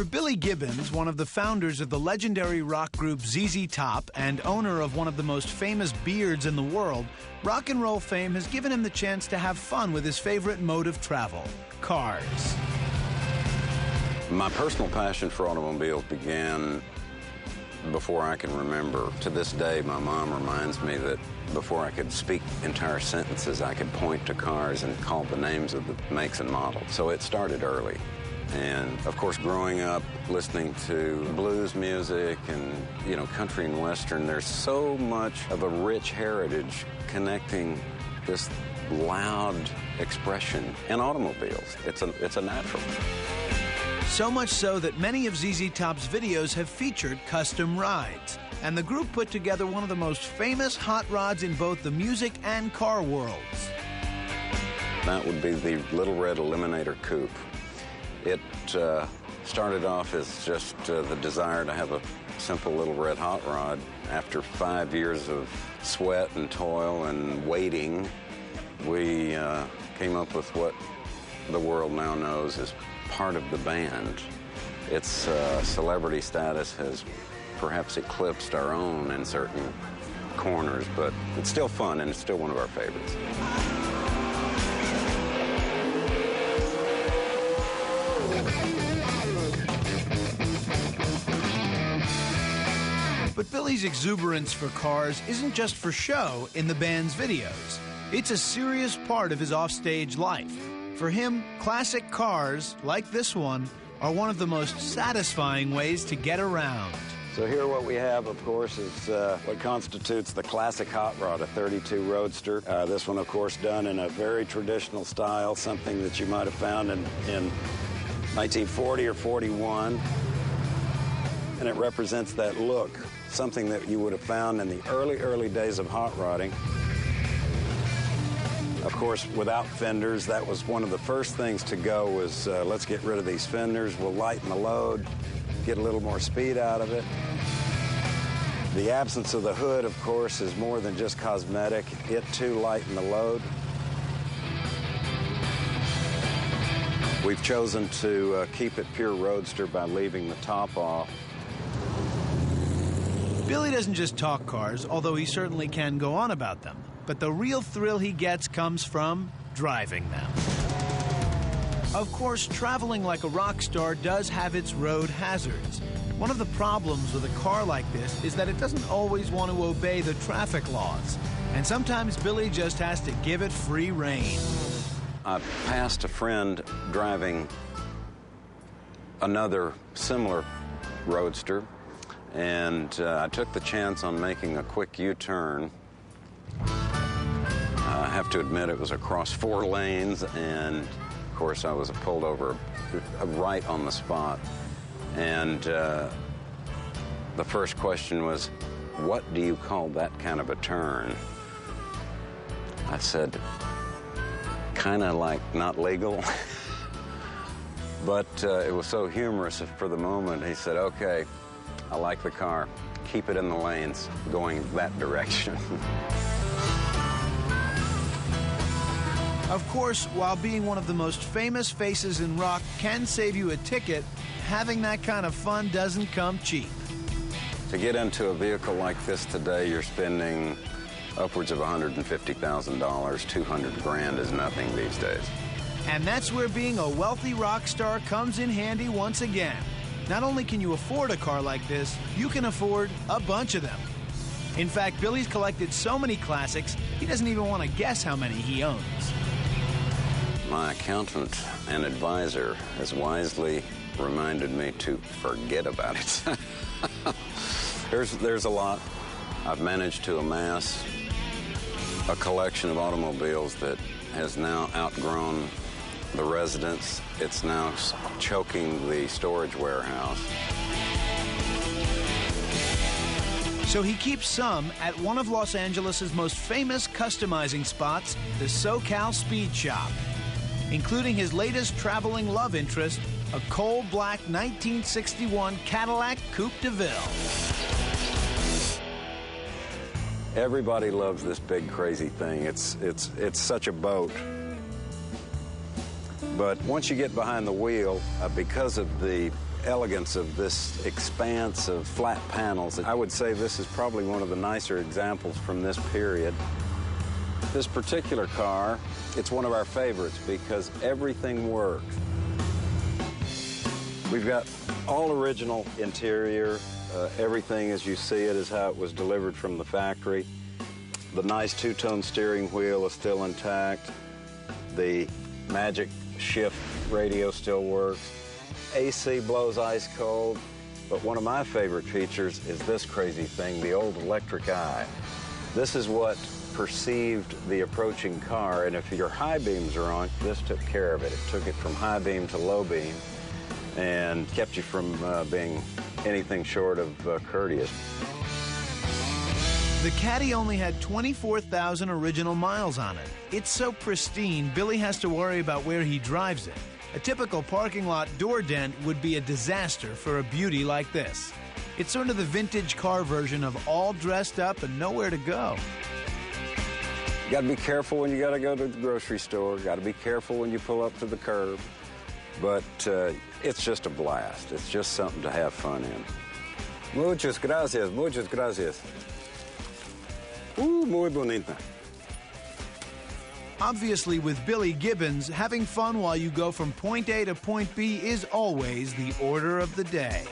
For Billy Gibbons, one of the founders of the legendary rock group ZZ Top and owner of one of the most famous beards in the world, rock and roll fame has given him the chance to have fun with his favorite mode of travel, cars. My personal passion for automobiles began before I can remember. To this day, my mom reminds me that before I could speak entire sentences, I could point to cars and call the names of the makes and models. So it started early. And, of course, growing up listening to blues music and, country and western, there's so much of a rich heritage connecting this loud expression in automobiles. It's a natural. So much so that many of ZZ Top's videos have featured custom rides. And the group put together one of the most famous hot rods in both the music and car worlds. That would be the Little Red Eliminator Coupe. It started off as just the desire to have a simple little red hot rod. After 5 years of sweat and toil and waiting, we came up with what the world now knows as part of the band. Its celebrity status has perhaps eclipsed our own in certain corners, but it's still fun and it's still one of our favorites. But Billy's exuberance for cars isn't just for show in the band's videos. It's a serious part of his offstage life. For him, classic cars, like this one, are one of the most satisfying ways to get around. So here what we have, of course, is what constitutes the classic hot rod, a 32 Roadster. This one, of course, done in a very traditional style, something that you might have found in 1940 or 41. And it represents that look, something that you would have found in the early days of hot rodding. Of course, without fenders, that was one of the first things to go was, let's get rid of these fenders, we'll lighten the load, get a little more speed out of it. The absence of the hood, of course, is more than just cosmetic. It, too, lightened the load. We've chosen to keep it pure Roadster by leaving the top off. Billy doesn't just talk cars, although he certainly can go on about them. But the real thrill he gets comes from driving them. Of course, traveling like a rock star does have its road hazards. One of the problems with a car like this is that it doesn't always want to obey the traffic laws. And sometimes Billy just has to give it free rein. I passed a friend driving another similar Roadster, and I took the chance on making a quick U-turn. I have to admit it was across 4 lanes, and of course I was pulled over right on the spot. And the first question was, what do you call that kind of a turn? I said, kind of like not legal. But it was so humorous for the moment. He said, okay, I like the car. Keep it in the lanes going that direction. Of course, while being one of the most famous faces in rock can save you a ticket, having that kind of fun doesn't come cheap. To get into a vehicle like this today, you're spending upwards of $150,000. 200 grand is nothing these days. And that's where being a wealthy rock star comes in handy once again. Not only can you afford a car like this, you can afford a bunch of them. In fact, Billy's collected so many classics, he doesn't even want to guess how many he owns. My accountant and advisor has wisely reminded me to forget about it. There's a lot. I've managed to amass a collection of automobiles that has now outgrown the residence. It's now choking the storage warehouse. So he keeps some at one of Los Angeles' most famous customizing spots, the SoCal Speed Shop, including his latest traveling love interest, a coal black 1961 Cadillac Coupe de Ville. Everybody loves this big crazy thing. It's such a boat. But once you get behind the wheel, because of the elegance of this expanse of flat panels. I would say this is probably one of the nicer examples from this period. This particular car, it's one of our favorites because everything works. We've got all original interior. Everything as you see it is how it was delivered from the factory. The nice two-tone steering wheel is still intact. The magic shift radio still works. AC blows ice cold. But one of my favorite features is this crazy thing, the old electric eye. This is what perceived the approaching car, and if your high beams are on, this took care of it. It took it from high beam to low beam and kept you from being anything short of courteous. The Caddy only had 24,000 original miles on it. It's so pristine, Billy has to worry about where he drives it. A typical parking lot door dent would be a disaster for a beauty like this. It's sort of the vintage car version of all dressed up and nowhere to go. You gotta be careful when you gotta go to the grocery store. Gotta be careful when you pull up to the curb. But it's just a blast. It's just something to have fun in. Muchas gracias, muchas gracias. Muy bonita. Obviously, with Billy Gibbons, having fun while you go from point A to point B is always the order of the day.